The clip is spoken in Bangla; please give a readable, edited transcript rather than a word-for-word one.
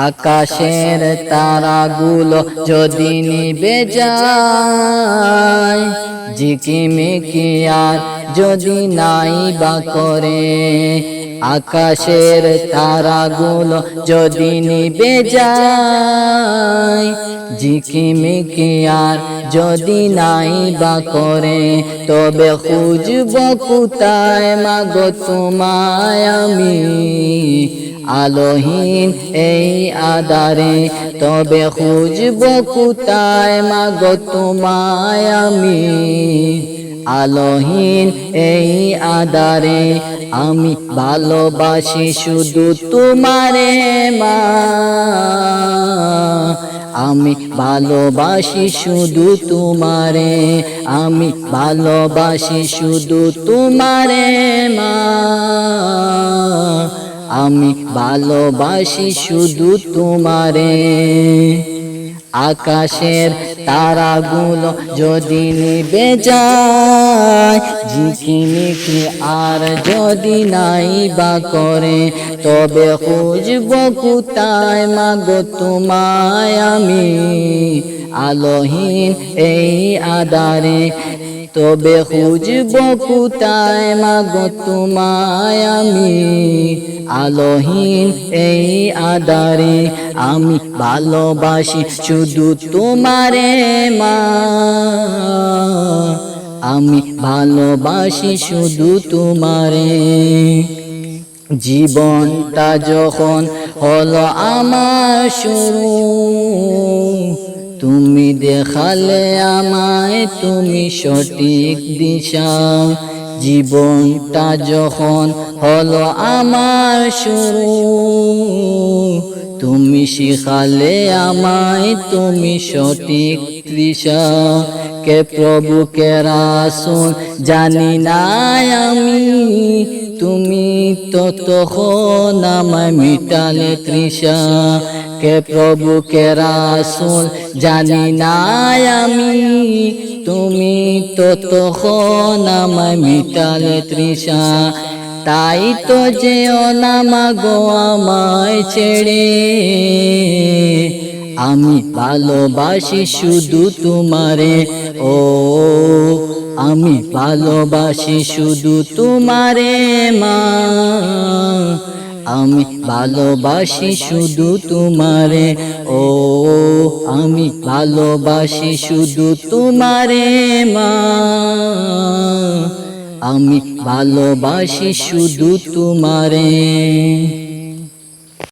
আকাশের তারাগুলো যদি নিভে যায়, ঝিকিমিকি আর যদি নাই বা করে, আকাশের তারাগুলো যদি নিভে যায়, ঝিকিমিকি আর যদি নাই বা করে, তবে খুঁজব কোথায় মাগো তোমায় আমি, আলোহীন এই আধারে, তবে খুঁজব কোথায় মাগো তোমায় আমি, আলোহীন এই আধারে। আমি ভালোবাসি শুধু তোমারে মা, আমি ভালোবাসি শুধু তোমারে, আমি ভালোবাসি শুধু তোমারে মা, আমি ভালোবাসি শুধু তোমারে। আকাশের তারাগুলো যদি নিভে যায়, ঝিকিমিকি আর যদি নাই বা করে, তবে খুঁজব কোথায় মাগো তোমায় আমি, আলোহীন এই আধারে, তবে খুঁজব কোথায় মাগো তোমায় আমি, আলোহীন এই আধারে। আমি ভালোবাসি শুধু তোমারে মা, আমি ভালোবাসি শুধু তোমারে। জীবনটা যখন হলো আমার শুরু, তুমি দেখালে আমায় তুমি সঠিক দিশা, জীবনটা যখন হলো আমার শুরু, তুমি শিখালে আমায় তুমি সঠিক দিশা। কে প্রভু কে রাসূল জানি না আমি, তুমি তো তখন আমায় মিটালে তৃষা। কে প্রভু কে রাসূল জানি না আমি, তুমি তো তখন আমায় মিটালে তৃষা। তাই তো যেও না মাগো আমায় ছেড়ে, আমি ভালোবাসি শুধু তোমারে ও, আমি ভালোবাসি শুধু তোমারে মা, আমি ভালোবাসি শুধু তোমারে ও, আমি ভালোবাসি শুধু তোমারে মা, আমি ভালোবাসি শুধু তোমারে।